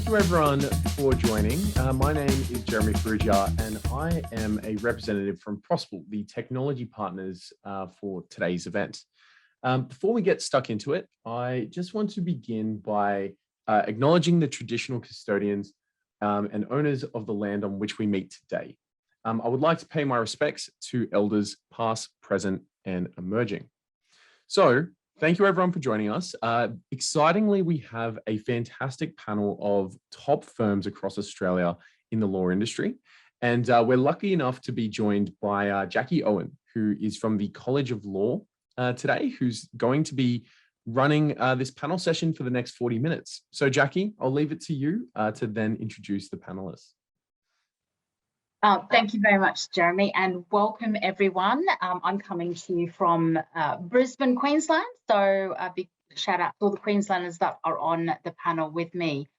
you everyone for joining. My name is Jeremy Ferrugia and I am a representative from Prospel, the technology partners for today's event. Before we get stuck into it, I just want to begin by acknowledging the traditional custodians and owners of the land on which we meet today. I would like to pay my respects to elders past, present, and emerging. So thank you everyone for joining us. Excitingly, we have a fantastic panel of top firms across Australia in the law industry. And we're lucky enough to be joined by Jackie Owen, who is from the College of Law today, who's going to be running this panel session for the next 40 minutes. So Jackie, I'll leave it to you to then introduce the panelists. Thank you very much, Jeremy, and welcome everyone. I'm coming to you from Brisbane, Queensland, so a big shout out to all the Queenslanders that are on the panel with me.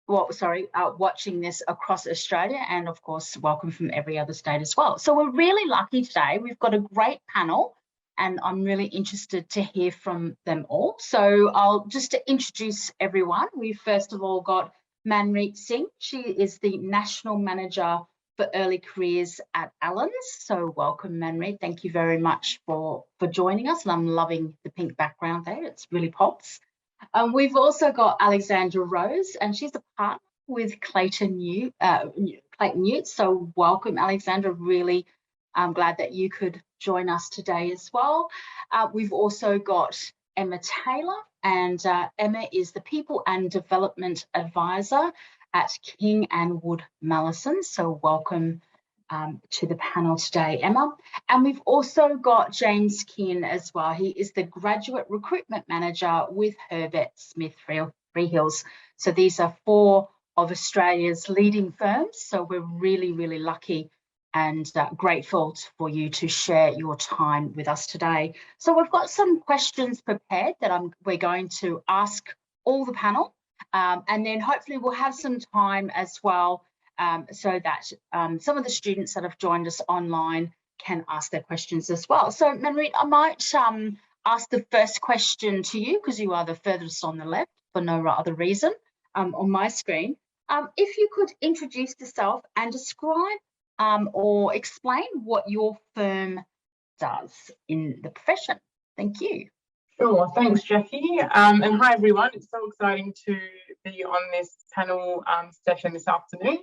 Watching this across Australia, and of course, welcome from every other state as well. So we're really lucky today. We've got a great panel, and I'm really interested to hear from them all. So I'll just introduce everyone. We've first of all got Manpreet Singh. She is the National Manager for Early Careers at Mallesons. So welcome, Manpreet. Thank you very much for joining us. And I'm loving the pink background there. It's really pops. We've also got Alexandra Rose, and she's a partner with Clayton Utz. So welcome, Alexandra. Really glad that you could join us today as well. We've also got Emma Taylor, and Emma is the People and Development Advisor at King and Wood Mallesons. So welcome to the panel today, Emma. And we've also got James Keane as well. He is the Graduate Recruitment Manager with Herbert Smith Freehills. So these are 4 of Australia's leading firms. So we're really, really lucky and grateful for you to share your time with us today. So we've got some questions prepared that we're going to ask all the panel, and then hopefully we'll have some time as well so that some of the students that have joined us online can ask their questions as well. So Manpreet, I might ask the first question to you because you are the furthest on the left for no other reason on my screen. If you could introduce yourself and describe or explain what your firm does in the profession. Thank you. Sure, thanks Jackie. And hi everyone, it's so exciting to be on this panel session this afternoon.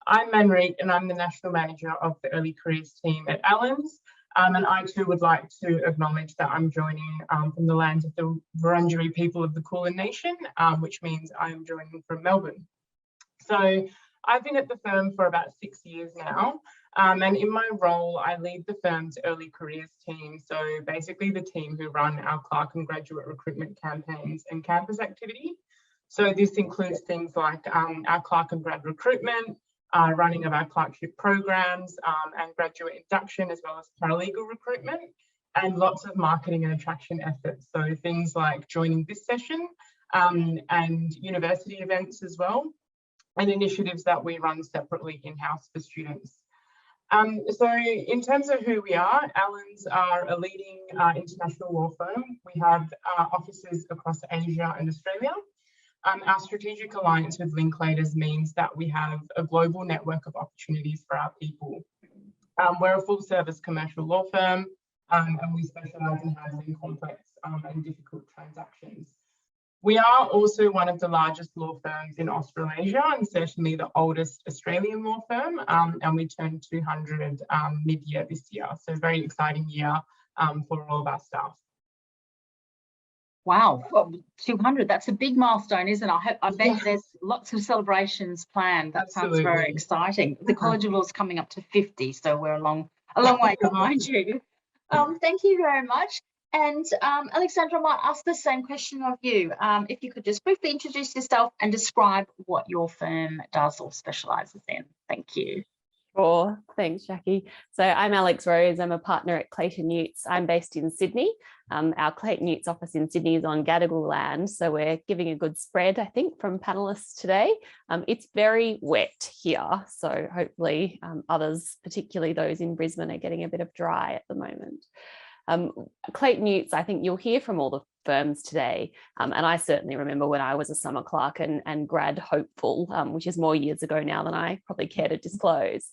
I'm Manpreet and I'm the National Manager of the Early Careers team at Mallesons. And I too would like to acknowledge that I'm joining from the lands of the Wurundjeri people of the Kulin Nation, which means I'm joining from Melbourne. So I've been at the firm for about 6 years now, and in my role, I lead the firm's early careers team. So basically the team who run our clerk and graduate recruitment campaigns and campus activity. So this includes things like our clerk and grad recruitment, running of our clerkship programs and graduate induction, as well as paralegal recruitment, and lots of marketing and attraction efforts. So things like joining this session and university events as well, and initiatives that we run separately in-house for students. So in terms of who we are, Mallesons are a leading international law firm. We have offices across Asia and Australia. Our strategic alliance with Linklaters means that we have a global network of opportunities for our people. We're a full-service commercial law firm, and we specialise in handling complex and difficult transactions. We are also one of the largest law firms in Australasia and certainly the oldest Australian law firm, and we turned 200 mid-year this year. So a very exciting year for all of our staff. Wow, 200, that's a big milestone, isn't it? I bet there's lots of celebrations planned. That Absolutely. Sounds very exciting. The College of Law is coming up to 50, so we're a long way behind you. Thank you very much. And Alexandra, I might ask the same question of you. If you could just briefly introduce yourself and describe what your firm does or specialises in. Thank you. Sure. Thanks, Jackie. So I'm Alex Rose. I'm a partner at Clayton Utz. I'm based in Sydney. Our Clayton Utz office in Sydney is on Gadigal land, so we're giving a good spread, I think, from panellists today. It's very wet here, so hopefully others, particularly those in Brisbane, are getting a bit of dry at the moment. Clayton Utz, I think you'll hear from all the firms today. And I certainly remember when I was a summer clerk and grad hopeful, which is more years ago now than I probably care to disclose.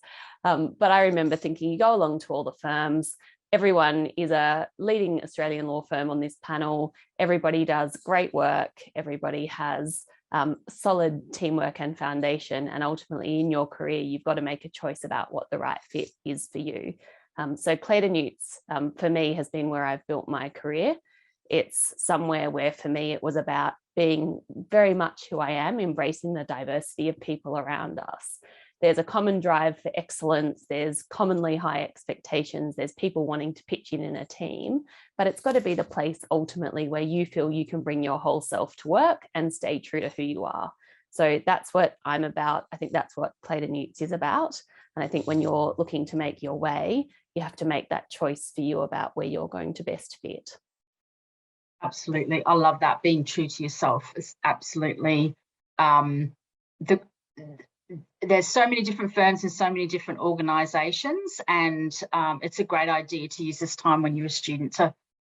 But I remember thinking, you go along to all the firms, everyone is a leading Australian law firm on this panel. Everybody does great work. Everybody has solid teamwork and foundation. And ultimately in your career, you've got to make a choice about what the right fit is for you. So Clayton Utz, for me, has been where I've built my career. It's somewhere where for me, it was about being very much who I am, embracing the diversity of people around us. There's a common drive for excellence. There's commonly high expectations. There's people wanting to pitch in a team, but it's got to be the place ultimately where you feel you can bring your whole self to work and stay true to who you are. So that's what I'm about. I think that's what Clayton Utz is about. And I think when you're looking to make your way, you have to make that choice for you about where you're going to best fit. Absolutely. I love that. Being true to yourself is absolutely there's so many different firms and so many different organizations, and it's a great idea to use this time when you're a student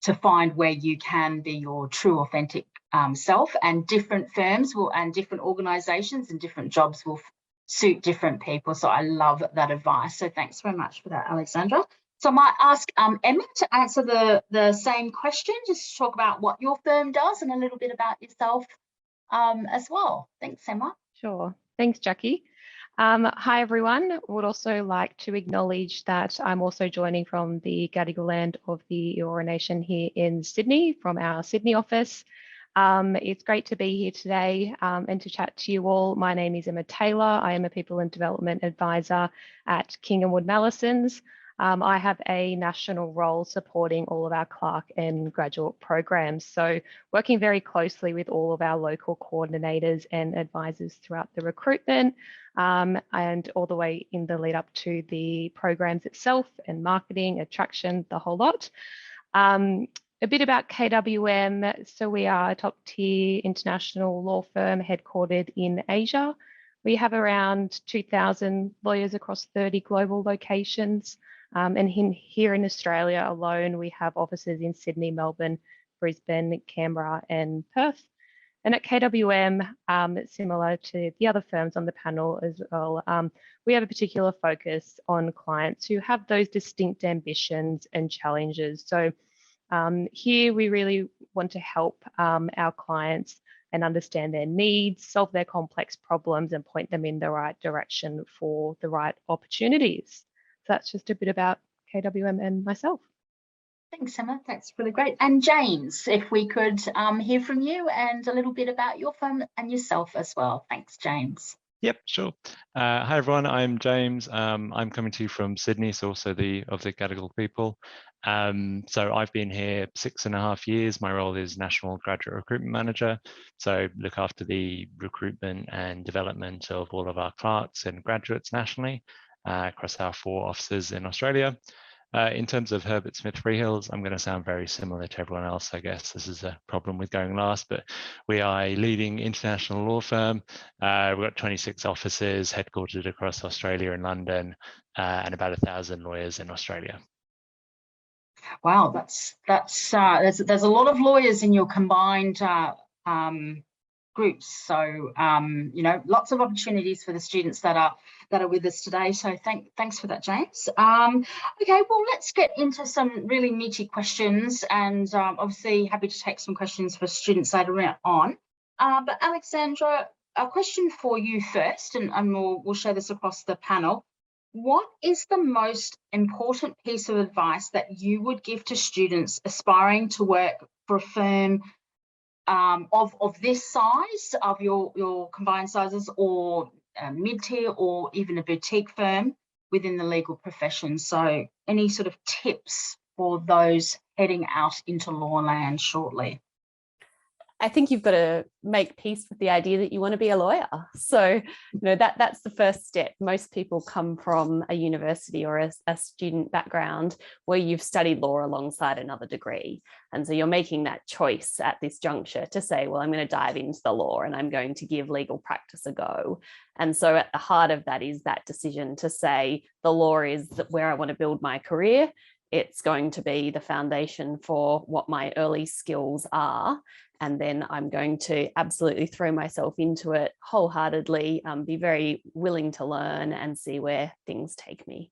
to find where you can be your true authentic self, and different firms will and different organizations and different jobs will suit different people. So I love that advice. So thanks very much for that, Alexandra. So I might ask Emma to answer the same question, just to talk about what your firm does and a little bit about yourself as well. Thanks, Emma. Sure. Thanks, Jackie. Hi, everyone. Would also like to acknowledge that I'm also joining from the Gadigal land of the Eora Nation here in Sydney from our Sydney office. It's great to be here today and to chat to you all. My name is Emma Taylor. I am a People and Development Advisor at King & Wood Mallesons. I have a national role supporting all of our clerk and graduate programs. So working very closely with all of our local coordinators and advisors throughout the recruitment and all the way in the lead up to the programs itself and marketing, attraction, the whole lot. A bit about KWM. So we are a top tier international law firm headquartered in Asia. We have around 2,000 lawyers across 30 global locations. And here in Australia alone, we have offices in Sydney, Melbourne, Brisbane, Canberra, and Perth. And at KWM, similar to the other firms on the panel as well, we have a particular focus on clients who have those distinct ambitions and challenges. So here we really want to help our clients and understand their needs, solve their complex problems, and point them in the right direction for the right opportunities. So that's just a bit about KWM and myself. Thanks, Emma. That's really great. And James, if we could hear from you and a little bit about your firm and yourself as well. Thanks, James. Yep, sure. Hi, everyone. I'm James. I'm coming to you from Sydney, so also of the Gadigal people. So I've been here 6.5 years. My role is National Graduate Recruitment Manager. So look after the recruitment and development of all of our clerks and graduates nationally. Across our 4 offices in Australia. In terms of Herbert Smith Freehills, I'm going to sound very similar to everyone else. I guess this is a problem with going last, but we are a leading international law firm. We've got 26 offices headquartered across Australia and London, and about 1,000 lawyers in Australia. Wow, there's a lot of lawyers in your combined groups. So lots of opportunities for the students that are with us today. So thanks for that, James. Okay, well, let's get into some really meaty questions, and obviously happy to take some questions for students later on. But Alexandra, a question for you first, and we'll share this across the panel. What is the most important piece of advice that you would give to students aspiring to work for a firm of this size, of your combined sizes, or mid-tier, or even a boutique firm within the legal profession? So any sort of tips for those heading out into law land shortly? I think you've got to make peace with the idea that you want to be a lawyer. So, that's the first step. Most people come from a university or a student background where you've studied law alongside another degree. And so you're making that choice at this juncture to say, well, I'm going to dive into the law and I'm going to give legal practice a go. And so at the heart of that is that decision to say the law is where I want to build my career. it's going to be the foundation for what my early skills are. And then I'm going to absolutely throw myself into it wholeheartedly, be very willing to learn and see where things take me.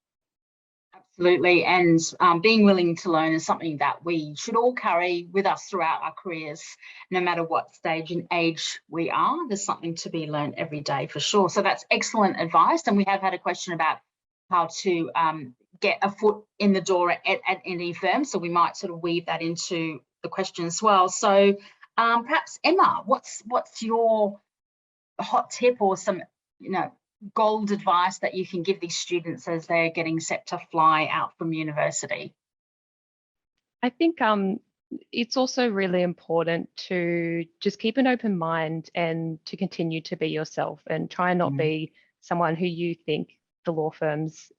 Absolutely. And being willing to learn is something that we should all carry with us throughout our careers, no matter what stage and age we are. There's something to be learned every day for sure. So that's excellent advice. And we have had a question about how to get a foot in the door at any firm. So we might sort of weave that into the question as well. So perhaps Emma, what's your hot tip or some, gold advice that you can give these students as they're getting set to fly out from university? I think it's also really important to just keep an open mind and to continue to be yourself and try and not be someone who you think the law firms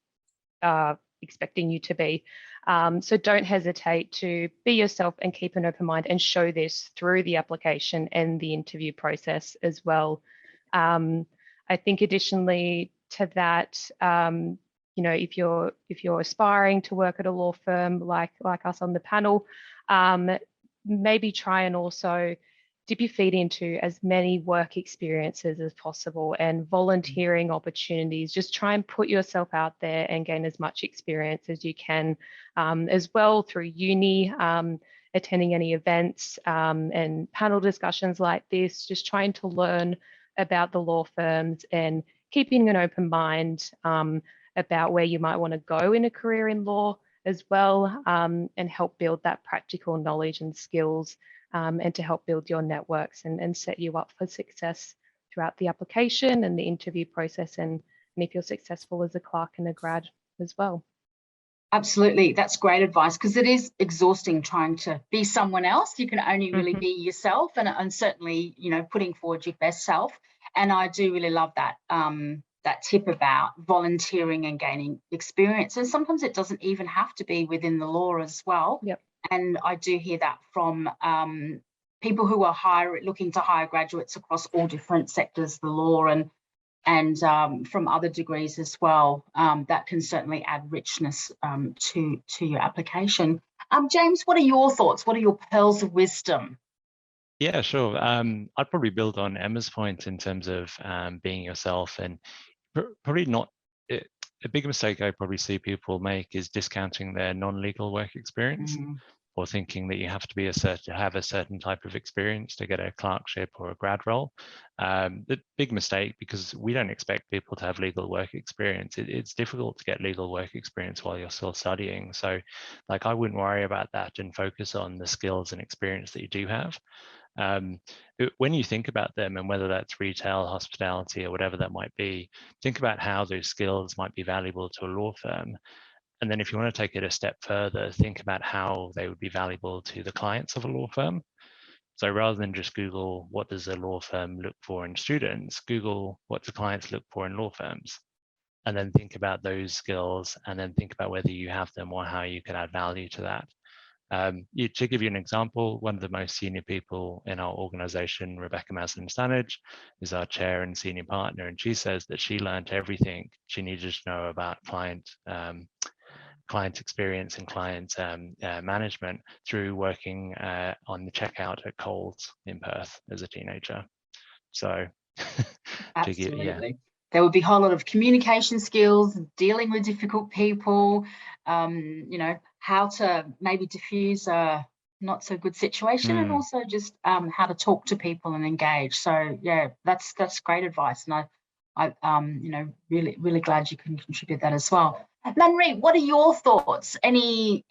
are expecting you to be. So don't hesitate to be yourself and keep an open mind and show this through the application and the interview process as well. I think additionally to that, if you're aspiring to work at a law firm like us on the panel, maybe try and also dip your feet into as many work experiences as possible and volunteering opportunities. Just try and put yourself out there and gain as much experience as you can, as well through uni, attending any events and panel discussions like this, just trying to learn about the law firms and keeping an open mind about where you might want to go in a career in law as well, and help build that practical knowledge and skills, and to help build your networks and set you up for success throughout the application and the interview process, and if you're successful as a clerk and a grad as well. Absolutely, that's great advice, because it is exhausting trying to be someone else. You can only really be yourself, and certainly, putting forward your best self. And I do really love that that tip about volunteering and gaining experience. And sometimes it doesn't even have to be within the law as well. Yep. And I do hear that from people who are looking to hire graduates across all different sectors of the law, and from other degrees as well. That can certainly add richness to your application. James, what are your thoughts? What are your pearls of wisdom? Yeah, sure. I'd probably build on Emma's point in terms of being yourself, and probably not. A big mistake I probably see people make is discounting their non-legal work experience, or thinking that you have to have a certain type of experience to get a clerkship or a grad role. The big mistake, because we don't expect people to have legal work experience. It's difficult to get legal work experience while you're still studying. So, I wouldn't worry about that and focus on the skills and experience that you do have. When you think about them, and whether that's retail, hospitality, or whatever that might be, think about how those skills might be valuable to a law firm. And then if you want to take it a step further, think about how they would be valuable to the clients of a law firm. So rather than just Google what does a law firm look for in students, Google what do clients look for in law firms. And then think about those skills, and then think about whether you have them or how you could add value to that. To give you an example, one of the most senior people in our organization, Rebecca Maslin-Stanage, is our chair and senior partner, and she says that she learned everything she needed to know about client experience and client management through working on the checkout at Coles in Perth as a teenager. So, absolutely. There would be a whole lot of communication skills, dealing with difficult people, how to maybe diffuse a not so good situation, and also just how to talk to people and engage. So yeah, that's great advice, and I really glad you can contribute that as well. Manri, what are your thoughts? Any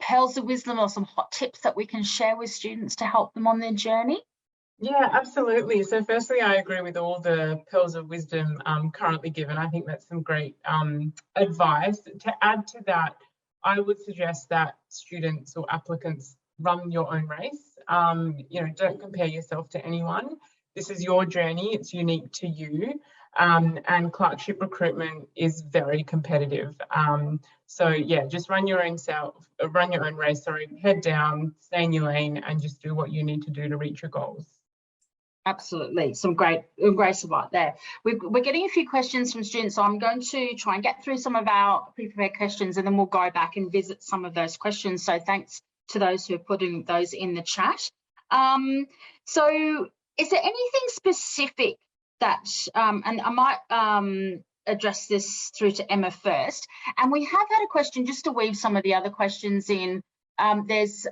pearls of wisdom or some hot tips that we can share with students to help them on their journey? Yeah, absolutely. So firstly, I agree with all the pearls of wisdom currently given. I think that's some great advice. To add to that, I would suggest that students or applicants run your own race. Don't compare yourself to anyone. This is your journey. It's unique to you. And clerkship recruitment is very competitive. So yeah, just run your own race, head down, stay in your lane, and just do what you need to do to reach your goals. Absolutely, some great support there. We're getting a few questions from students, so I'm going to try and get through some of our pre-prepared questions, and then we'll go back and visit some of those questions. So thanks to those who are putting those in the chat. So is there anything specific that, and I might address this through to Emma first, and we have had a question just to weave some of the other questions in. There's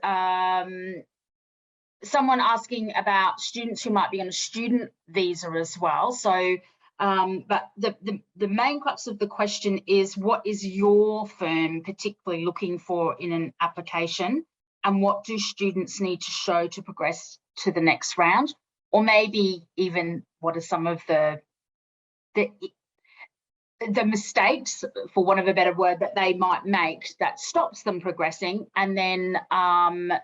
someone asking about students who might be on a student visa as well. So, but the main crux of the question is, what is your firm particularly looking for in an application, and what do students need to show to progress to the next round? Or maybe even what are some of the mistakes, for want of a better word, that they might make that stops them progressing? And then,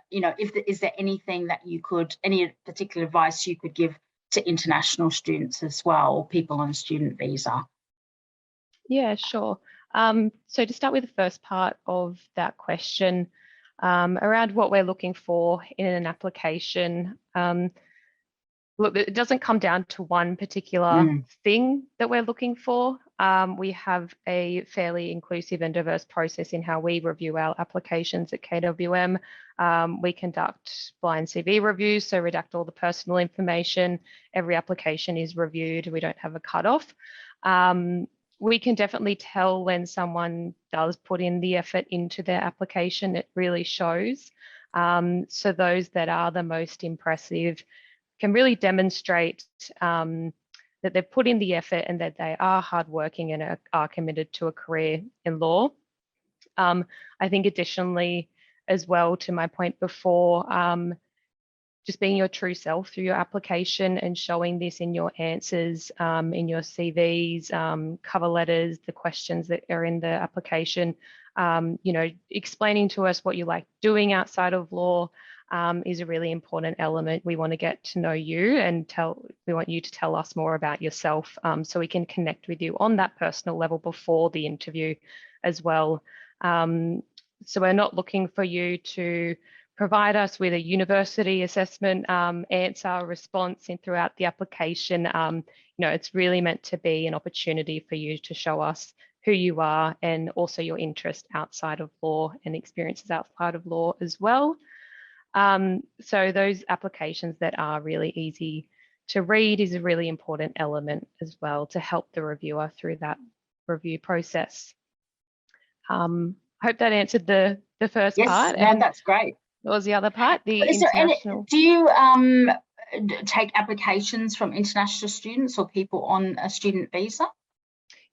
you know, is there anything that you could, any particular advice you could give to international students as well, or people on a student visa? Yeah, sure. So to start with the first part of that question, around what we're looking for in an application, look, it doesn't come down to one particular thing that we're looking for. We have a fairly inclusive and diverse process in how we review our applications at KWM. We conduct blind CV reviews, so redact all the personal information. Every application is reviewed. We don't have a cutoff. We can definitely tell when someone does put in the effort into their application. It really shows. So those that are the most impressive can really demonstrate that they've put in the effort and that they are hardworking and are committed to a career in law. I think additionally, as well, to my point before, just being your true self through your application and showing this in your answers, in your CVs, cover letters, the questions that are in the application, you know, explaining to us what you like doing outside of law, is a really important element. We want to get to know you and we want you to tell us more about yourself, so we can connect with you on that personal level before the interview as well. So we're not looking for you to provide us with a university assessment answer response throughout the application. You know, it's really meant to be an opportunity for you to show us who you are and also your interest outside of law and experiences outside of law as well. So those applications that are really easy to read is a really important element as well to help the reviewer through that review process. I hope that answered the first part. Yes, no, that's great. What was the other part? The international. Do you take applications from international students or people on a student visa?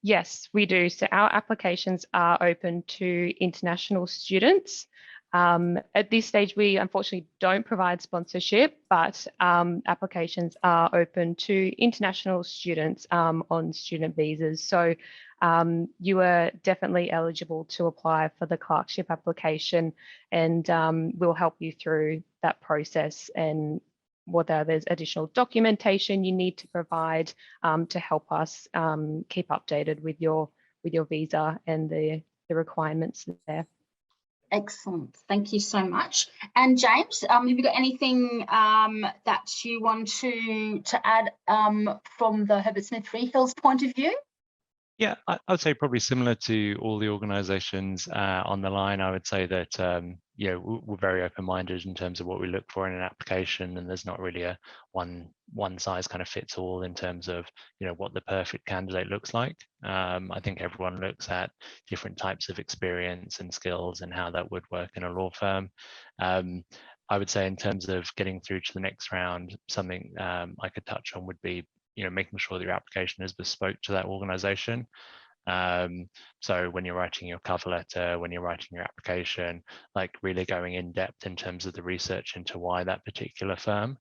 Yes, we do. So our applications are open to international students. At this stage, we unfortunately don't provide sponsorship, but applications are open to international students on student visas. So you are definitely eligible to apply for the clerkship application, and we'll help you through that process and whether there's additional documentation you need to provide to help us keep updated with your visa and the requirements there. Excellent. Thank you so much. And James, have you got anything that you want to add from the Herbert Smith Freehills point of view? Yeah, I would say probably similar to all the organisations on the line. I would say that you know, we're very open-minded in terms of what we look for in an application, and there's not really a one size kind of fits all in terms of, you know, what the perfect candidate looks like. I think everyone looks at different types of experience and skills and how that would work in a law firm. I would say in terms of getting through to the next round, something I could touch on would be, you know, making sure that your application is bespoke to that organization. So when you're writing your cover letter, when you're writing your application, like really going in depth in terms of the research into why that particular firm.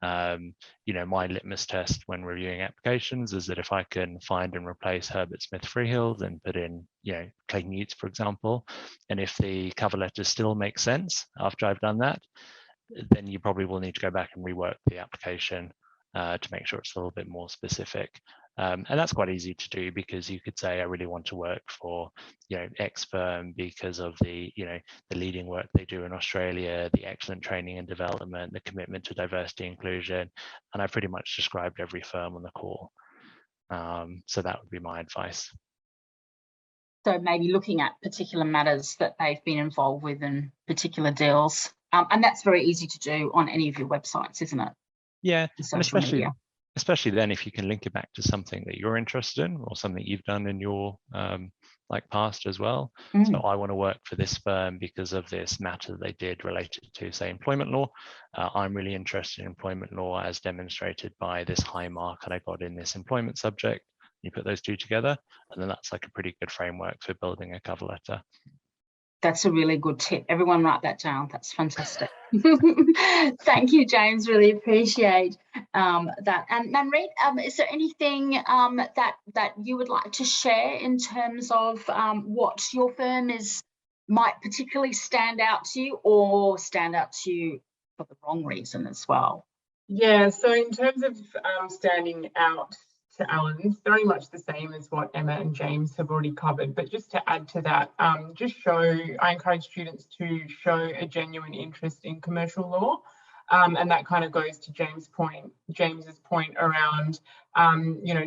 You know, my litmus test when reviewing applications is that if I can find and replace Herbert Smith Freehills and put in, you know, Clayton Utz, for example, and if the cover letter still makes sense after I've done that, then you probably will need to go back and rework the application to make sure it's a little bit more specific. And that's quite easy to do, because you could say, I really want to work for, X firm because of the, the leading work they do in Australia, the excellent training and development, the commitment to diversity and inclusion. And I pretty much described every firm on the call. So that would be my advice. So maybe looking at particular matters that they've been involved with in particular deals. And that's very easy to do on any of your websites, isn't it? Yeah, and especially then if you can link it back to something that you're interested in, or something you've done in your past as well. So I want to work for this firm because of this matter they did related to, say, employment law. I'm really interested in employment law as demonstrated by this high mark that I got in this employment subject. You put those two together, and then that's like a pretty good framework for building a cover letter. That's a really good tip. Everyone write that down. That's fantastic. Thank you, James. Really appreciate that. And Manpreet, is there anything that you would like to share in terms of what your firm might particularly stand out to you, or stand out to you for the wrong reason as well? Yeah, so in terms of standing out to Alan's, very much the same as what Emma and James have already covered, but just to add to that, I encourage students to show a genuine interest in commercial law, and that kind of goes to James's point around,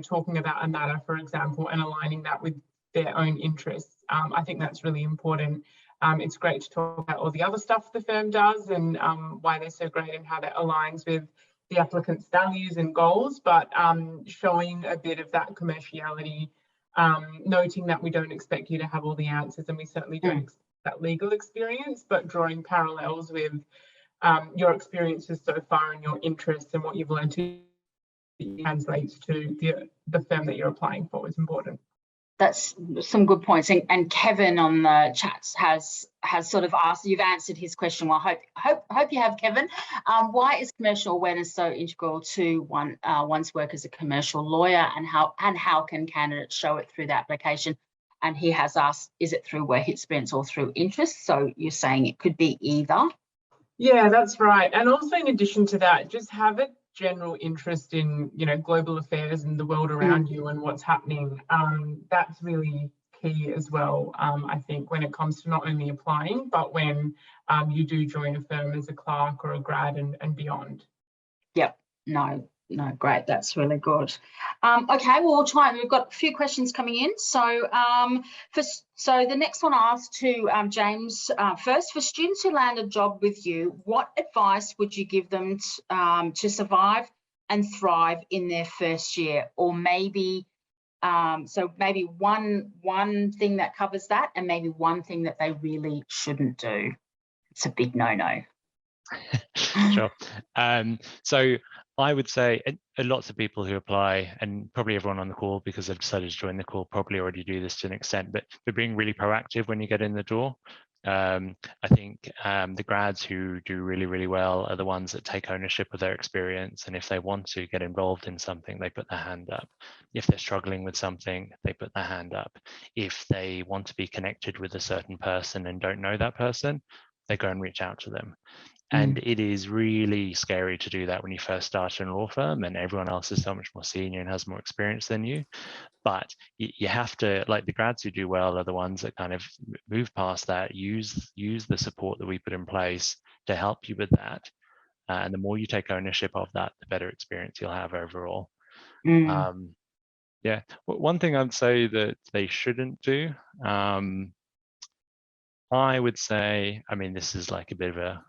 talking about a matter, for example, and aligning that with their own interests. I think that's really important. It's great to talk about all the other stuff the firm does and why they're so great and how that aligns with the applicant's values and goals, but showing a bit of that commerciality, noting that we don't expect you to have all the answers, and we certainly don't expect that legal experience, but drawing parallels with your experiences so far and your interests and what you've learned to translate to the firm that you're applying for is important. That's some good points. And Kevin on the chats has sort of asked, you've answered his question. Well, hope you have, Kevin. Why is commercial awareness so integral to one's work as a commercial lawyer, and how can candidates show it through the application? And he has asked, is it through work experience or through interest? So you're saying it could be either? Yeah, that's right. And also in addition to that, just have a general interest in, global affairs and the world around you and what's happening. That's really key as well, I think, when it comes to not only applying, but when you do join a firm as a clerk or a grad and beyond. Yep. No, great. That's really good. Okay, well, we'll try. We've got a few questions coming in. So, so the next one I asked to James first. For students who land a job with you, what advice would you give them to survive and thrive in their first year? Or maybe, so maybe one thing that covers that, and maybe one thing that they really shouldn't do. It's a big no-no. Sure. So I would say lots of people who apply, and probably everyone on the call, because they've decided to join the call, probably already do this to an extent, but they're being really proactive when you get in the door. I think the grads who do really, really well are the ones that take ownership of their experience. And if they want to get involved in something, they put their hand up. If they're struggling with something, they put their hand up. If they want to be connected with a certain person and don't know that person, they go and reach out to them. And it is really scary to do that when you first start in a law firm and everyone else is so much more senior and has more experience than you. But you have to, like, the grads who do well are the ones that kind of move past that, use the support that we put in place to help you with that. And the more you take ownership of that, the better experience you'll have overall. Yeah, one thing I'd say that they shouldn't do, I would say, I mean, this is like a bit of a,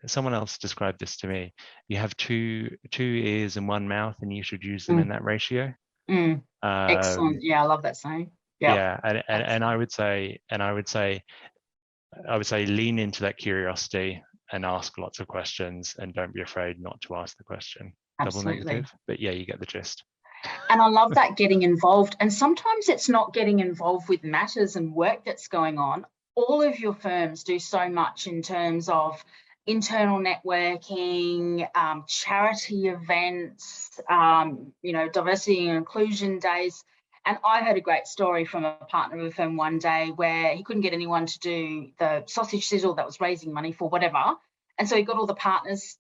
someone else described this to me. You have two ears and one mouth, and you should use them in that ratio. Excellent. Yeah, I love that saying. Yeah, and I would say lean into that curiosity and ask lots of questions, and don't be afraid not to ask the question. Absolutely. Double negative, but yeah, you get the gist. And I love that, getting involved. And sometimes it's not getting involved with matters and work that's going on. All of your firms do so much in terms of internal networking, charity events, diversity and inclusion days. And I heard a great story from a partner of a firm one day where he couldn't get anyone to do the sausage sizzle that was raising money for whatever. And so he got all the partners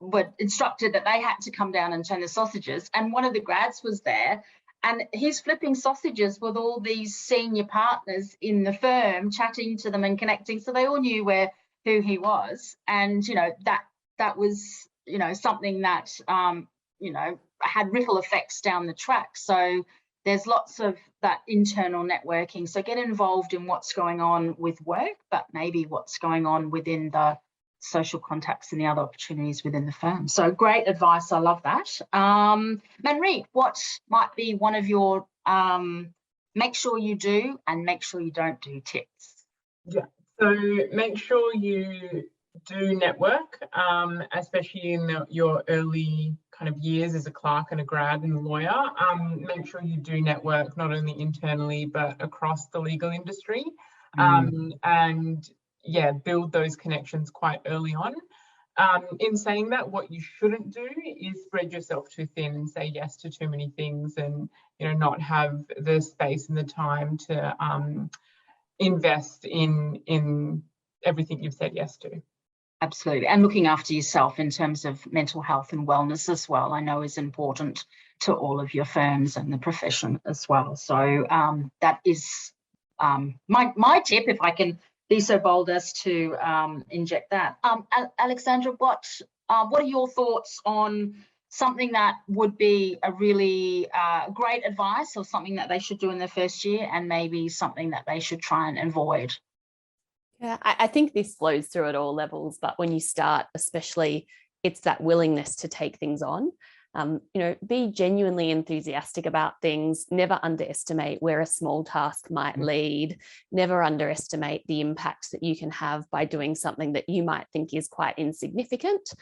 were instructed that they had to come down and turn the sausages, and one of the grads was there, and he's flipping sausages with all these senior partners in the firm, chatting to them and connecting, so they all knew who he was. And that was something that had ripple effects down the track. So there's lots of that internal networking. So get involved in what's going on with work, but maybe what's going on within the social contacts and the other opportunities within the firm. So great advice. I love that. Manreet, what might be one of your make sure you do and make sure you don't do tips? Yeah, so make sure you do network, especially in your early kind of years as a clerk and a grad and a lawyer. Make sure you do network not only internally but across the legal industry, and yeah, build those connections quite early on. In saying that, what you shouldn't do is spread yourself too thin and say yes to too many things, and not have the space and the time to invest in everything you've said yes to. Absolutely. And looking after yourself in terms of mental health and wellness as well, I know is important to all of your firms and the profession as well. So that is my tip, if I can be so bold as to inject that. Alexandra, what are your thoughts on something that would be a really great advice, or something that they should do in their first year, and maybe something that they should try and avoid? Yeah, I think this flows through at all levels, but when you start, especially, it's that willingness to take things on. Be genuinely enthusiastic about things. Never underestimate where a small task might lead. Never underestimate the impact that you can have by doing something that you might think is quite insignificant.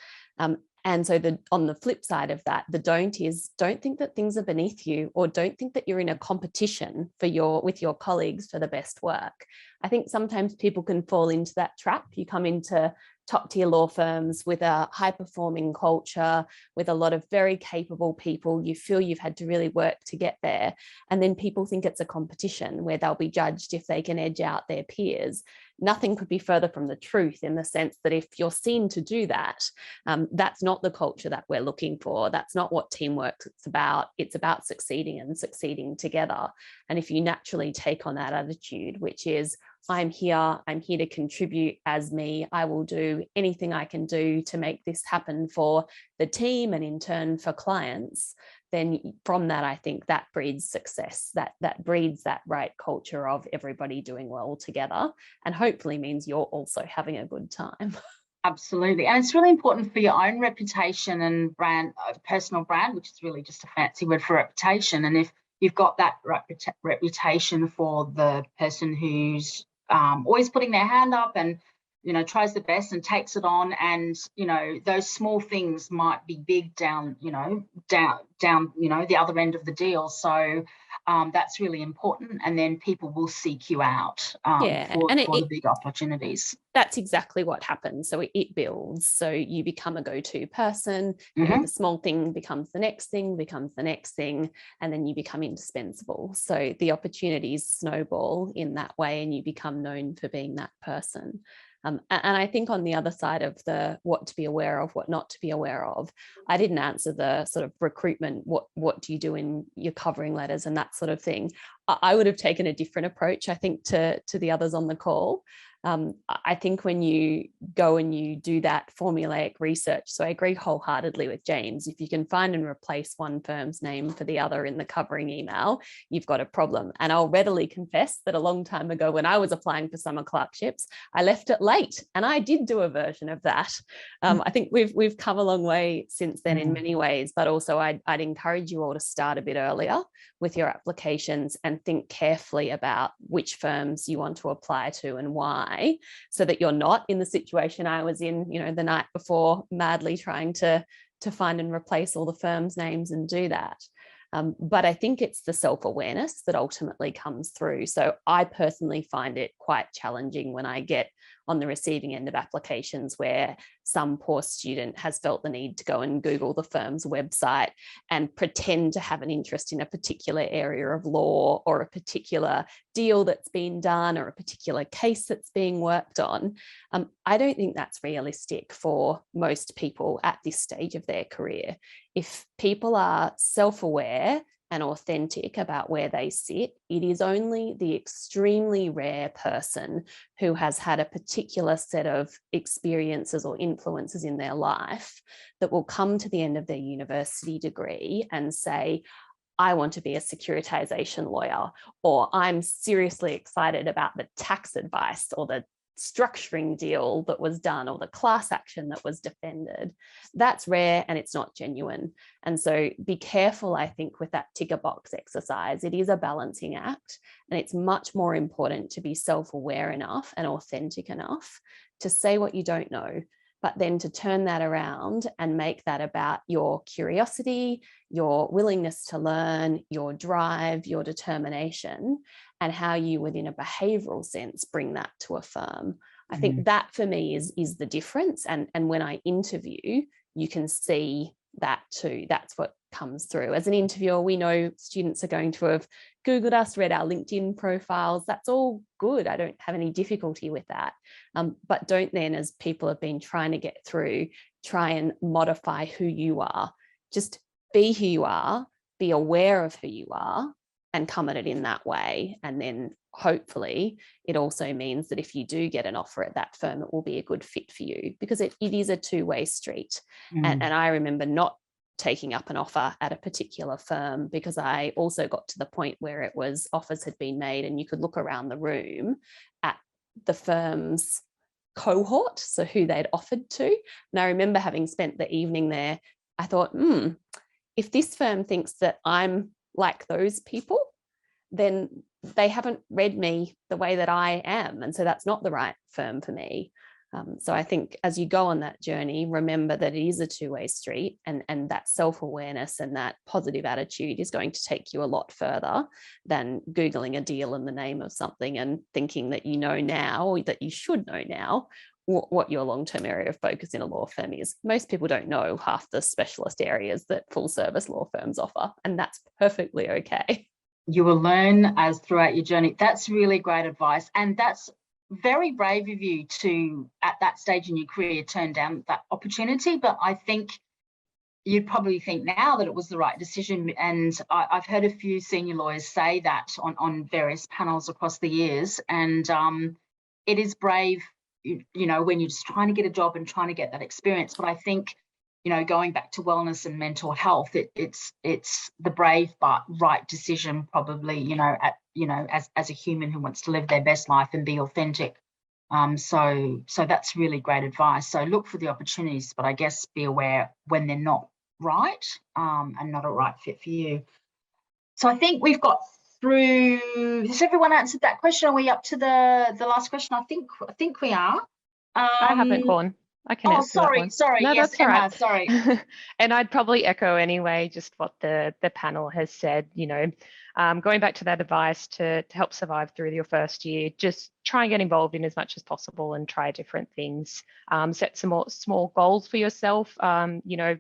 And so on the flip side of that, the don't is, don't think that things are beneath you, or don't think that you're in a competition with your colleagues for the best work. I think sometimes people can fall into that trap. You come into top tier law firms with a high performing culture, with a lot of very capable people. You feel you've had to really work to get there. And then people think it's a competition where they'll be judged if they can edge out their peers. Nothing could be further from the truth, in the sense that if you're seen to do that, that's not the culture that we're looking for. That's not what teamwork is about. It's about succeeding and succeeding together. And if you naturally take on that attitude, which is, I'm here to contribute as me, I will do anything I can do to make this happen for the team and in turn for clients, then from that, I think that breeds success, that breeds that right culture of everybody doing well together, and hopefully means you're also having a good time. Absolutely. And it's really important for your own reputation and brand, personal brand, which is really just a fancy word for reputation. And if you've got that reputation for the person who's always putting their hand up and tries the best and takes it on, and those small things might be big down the other end of the deal. So that's really important, and then people will seek you out for the big opportunities. That's exactly what happens. So it builds. So you become a go-to person. The small thing becomes the next thing, and then you become indispensable. So the opportunities snowball in that way, and you become known for being that person. And I think on the other side of the what to be aware of, what not to be aware of, I didn't answer the sort of recruitment, what do you do in your covering letters and that sort of thing. I would have taken a different approach, I think, to the others on the call. I think when you go and you do that formulaic research, so I agree wholeheartedly with James, if you can find and replace one firm's name for the other in the covering email, you've got a problem. And I'll readily confess that a long time ago, when I was applying for summer clerkships, I left it late, and I did do a version of that. I think we've come a long way since then in many ways, but also I'd encourage you all to start a bit earlier with your applications and think carefully about which firms you want to apply to and why, so that you're not in the situation I was in, the night before, madly trying to find and replace all the firms' names and do that. But I think it's the self-awareness that ultimately comes through. So I personally find it quite challenging when I get on the receiving end of applications where some poor student has felt the need to go and Google the firm's website and pretend to have an interest in a particular area of law or a particular deal that's been done or a particular case that's being worked on. I don't think that's realistic for most people at this stage of their career. If people are self-aware and authentic about where they sit, it is only the extremely rare person who has had a particular set of experiences or influences in their life that will come to the end of their university degree and say, I want to be a securitization lawyer, or I'm seriously excited about the tax advice or the structuring deal that was done or the class action that was defended. That's rare and it's not genuine. And so be careful, I think, with that ticker box exercise. It is a balancing act, and it's much more important to be self-aware enough and authentic enough to say what you don't know, but then to turn that around and make that about your curiosity, your willingness to learn, your drive, your determination, and how you, within a behavioural sense, bring that to a firm. I think that for me is the difference. And when I interview, you can see that too. That's what comes through. As an interviewer, we know students are going to have Googled us, read our LinkedIn profiles. That's all good. I don't have any difficulty with that. But don't then, as people have been trying to get through, try and modify who you are. Just be who you are, be aware of who you are, and come at it in that way. And then hopefully it also means that if you do get an offer at that firm, it will be a good fit for you, because it is a two-way street. And I remember not taking up an offer at a particular firm because I also got to the point where it was offers had been made and you could look around the room at the firm's cohort, so who they'd offered to. And I remember having spent the evening there, I thought, if this firm thinks that I'm like those people, then they haven't read me the way that I am. And so that's not the right firm for me. So I think as you go on that journey, remember that it is a two-way street, and that self-awareness and that positive attitude is going to take you a lot further than Googling a deal in the name of something and thinking that you know now, or that you should know now, what your long-term area of focus in a law firm is. Most people don't know half the specialist areas that full-service law firms offer, and that's perfectly okay. You will learn as throughout your journey. That's really great advice, and that's very brave of you to, at that stage in your career, turn down that opportunity. But I think you'd probably think now that it was the right decision. And I've heard a few senior lawyers say that on various panels across the years. And it is brave, you know, when you're just trying to get a job and trying to get that experience. But I think, you know, going back to wellness and mental health, it's the brave but right decision, probably, you know, as a human who wants to live their best life and be authentic. So that's really great advice. So look for the opportunities, but I guess be aware when they're not right, and not a right fit for you. So I think we've got through. Has everyone answered that question? Are we up to the last question? I think we are. I haven't gone. I can answer that one. Sorry. No, yes, that's all Emma, right. sorry. And I'd probably echo anyway just what the panel has said. You know, going back to that advice to help survive through your first year, just try and get involved in as much as possible and try different things. Set some more small goals for yourself. You know,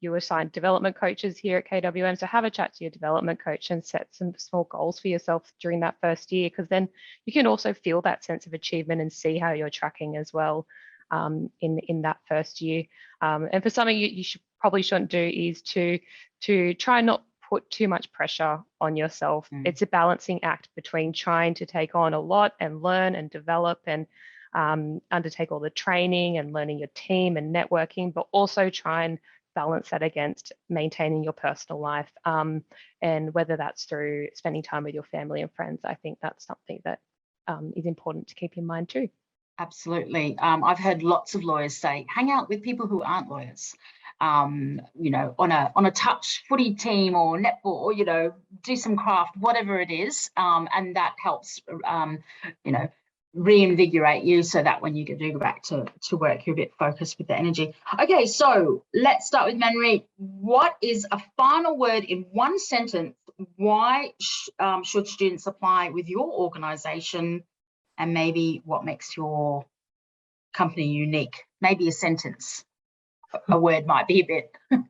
you assign development coaches here at KWM, so have a chat to your development coach and set some small goals for yourself during that first year, because then you can also feel that sense of achievement and see how you're tracking as well. In that first year, and for something you probably shouldn't do is to try not put too much pressure on yourself. It's a balancing act between trying to take on a lot and learn and develop and undertake all the training and learning your team and networking, but also try and balance that against maintaining your personal life, and whether that's through spending time with your family and friends. I think that's something that is important to keep in mind too. Absolutely. I've heard lots of lawyers say, hang out with people who aren't lawyers, you know, on a touch footy team or netball, or, you know, do some craft, whatever it is. And that helps, you know, reinvigorate you so that when you do go back to work, you're a bit focused with the energy. Okay, so let's start with Manri. What is a final word in one sentence? Why should students apply with your organisation? And maybe what makes your company unique? Maybe a sentence. A word might be a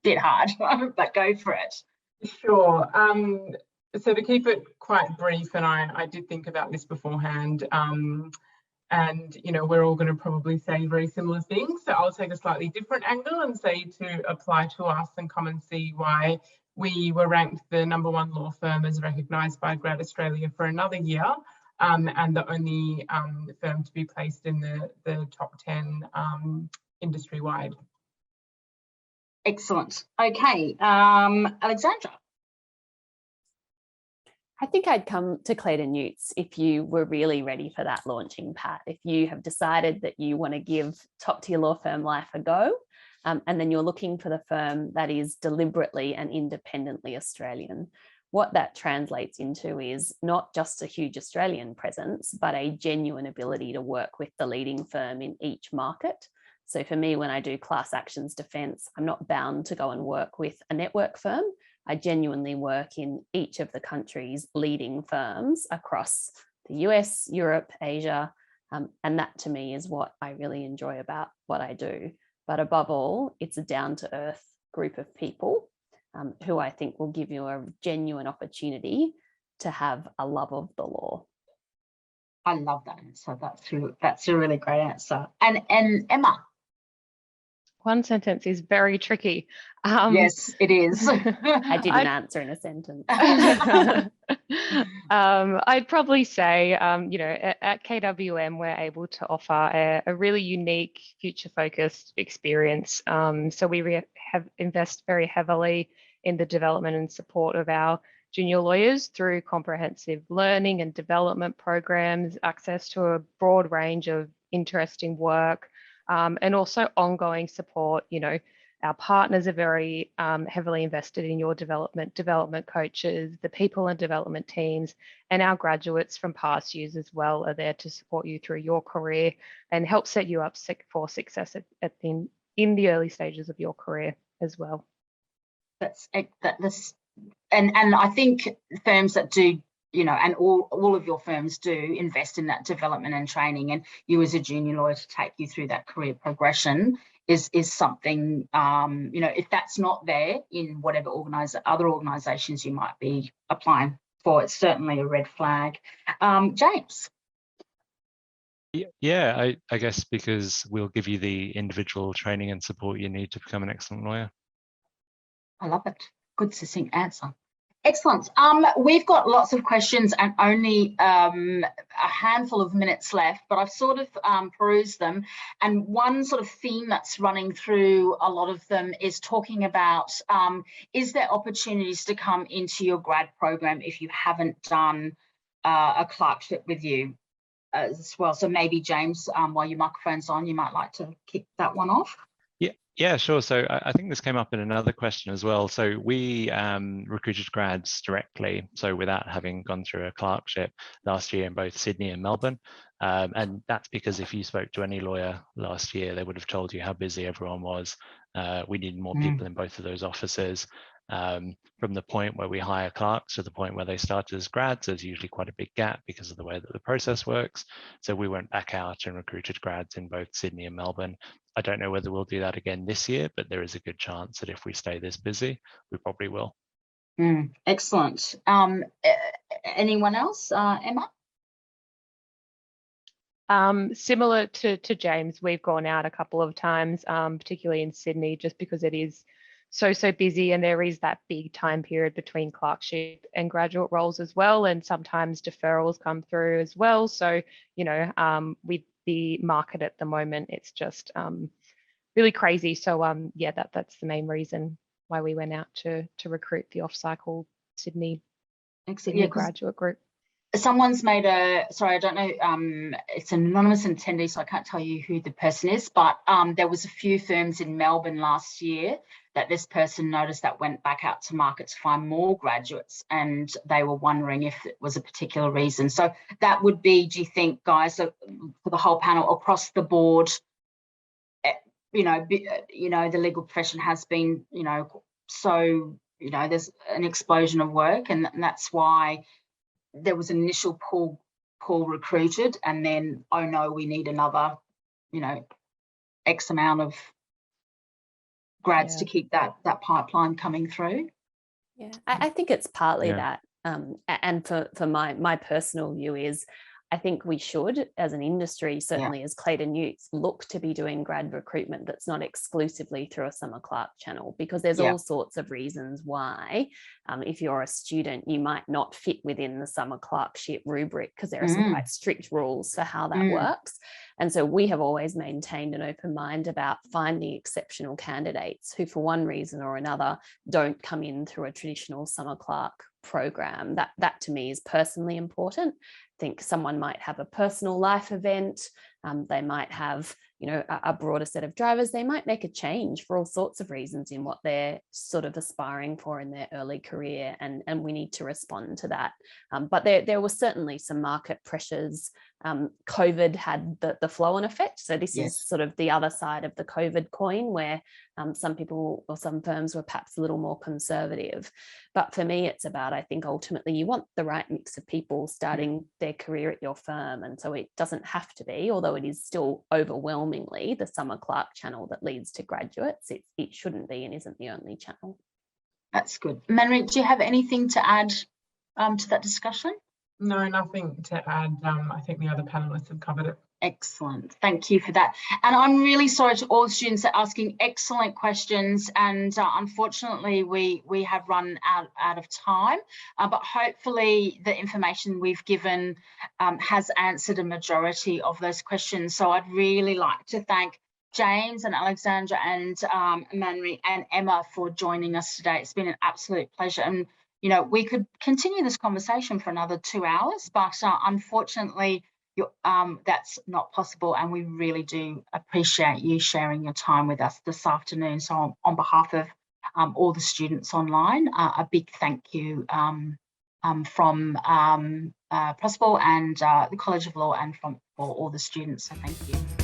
bit hard, but go for it. Sure. So to keep it quite brief, and I did think about this beforehand, and we're all going to probably say very similar things. So I'll take a slightly different angle and say to apply to us and come and see why we were ranked the #1 law firm as recognised by Grad Australia for another year, and the only firm to be placed in the top 10 industry-wide. Excellent. Okay, Alexandra. I think I'd come to Clayton Utz if you were really ready for that launching pad. If you have decided that you want to give top tier law firm life a go, and then you're looking for the firm that is deliberately and independently Australian. What that translates into is not just a huge Australian presence, but a genuine ability to work with the leading firm in each market. So for me, when I do class actions defence, I'm not bound to go and work with a network firm. I genuinely work in each of the country's leading firms across the US, Europe, Asia, and that to me is what I really enjoy about what I do. But above all, it's a down-to-earth group of people who I think will give you a genuine opportunity to have a love of the law. I love that answer. That's a really great answer. And Emma. One sentence is very tricky. Yes, it is. I didn't answer in a sentence. I'd probably say, at KWM, we're able to offer a really unique, future-focused experience. So we invest very heavily in the development and support of our junior lawyers through comprehensive learning and development programs, access to a broad range of interesting work, and also ongoing support. Our partners are very heavily invested in your development coaches, the people and development teams, and our graduates from past years as well are there to support you through your career and help set you up for success in the early stages of your career as well. And I think firms that do, and all of your firms do invest in that development and training, and you as a junior lawyer to take you through that career progression is something, if that's not there in whatever other organisations you might be applying for, it's certainly a red flag. James. Yeah, I guess because we'll give you the individual training and support you need to become an excellent lawyer. I love it. Good succinct answer. Excellent. We've got lots of questions and only a handful of minutes left, but I've sort of perused them. And one sort of theme that's running through a lot of them is talking about, is there opportunities to come into your grad program if you haven't done a clerkship with you as well? So maybe James, while your microphone's on, you might like to kick that one off. Yeah, sure. So I think this came up in another question as well. So we recruited grads directly, so without having gone through a clerkship last year in both Sydney and Melbourne. And that's because if you spoke to any lawyer last year, they would have told you how busy everyone was. We needed more people in both of those offices. From the point where we hire clerks to the point where they started as grads, there's usually quite a big gap because of the way that the process works. So we went back out and recruited grads in both Sydney and Melbourne. I don't know whether we'll do that again this year, but there is a good chance that if we stay this busy, we probably will. Excellent. Anyone else? Emma? Similar to James, we've gone out a couple of times, particularly in Sydney, just because it is so busy, and there is that big time period between clerkship and graduate roles as well, and sometimes deferrals come through as well. So with the market at the moment, it's just really crazy. So yeah, that's the main reason why we went out to recruit the off-cycle Sydney graduate group. Someone's made sorry, I don't know, it's an anonymous attendee, so I can't tell you who the person is, but there was a few firms in Melbourne last year that this person noticed that went back out to market to find more graduates, and they were wondering if it was a particular reason. So that would be, do you think, guys, for the whole panel across the board, the legal profession has been, so, there's an explosion of work, and that's why there was an initial pool recruited, and then, oh no, we need another, X amount of grads Yeah. to keep that pipeline coming through? Yeah, I think it's partly Yeah. that. And for my personal view is, I think we should, as an industry, certainly as Clayton Utz, look to be doing grad recruitment that's not exclusively through a summer clerk channel, because there's all sorts of reasons why, if you're a student, you might not fit within the summer clerkship rubric, because there are some quite strict rules for how that works. And so we have always maintained an open mind about finding exceptional candidates who, for one reason or another, don't come in through a traditional summer clerk program. That to me is personally important. I think someone might have a personal life event. They might have, a broader set of drivers. They might make a change for all sorts of reasons in what they're sort of aspiring for in their early career, and we need to respond to that. But there were certainly some market pressures. COVID had the flow-on effect. So this is sort of the other side of the COVID coin, where some people or some firms were perhaps a little more conservative. But for me, it's about, I think ultimately you want the right mix of people starting their career at your firm. And so it doesn't have to be, although it is still overwhelmingly the summer clerk channel that leads to graduates. It shouldn't be and isn't the only channel. That's good. Manrit, do you have anything to add to that discussion? No, nothing to add. I think the other panelists have covered it. Excellent. Thank you for that. And I'm really sorry to all the students that are asking excellent questions. And unfortunately, we have run out of time. But hopefully the information we've given has answered a majority of those questions. So I'd really like to thank James and Alexandra and Manri and Emma for joining us today. It's been an absolute pleasure. And we could continue this conversation for another 2 hours, but unfortunately, that's not possible. And we really do appreciate you sharing your time with us this afternoon. So on behalf of all the students online, a big thank you from Prospal and the College of Law and for all the students. So thank you.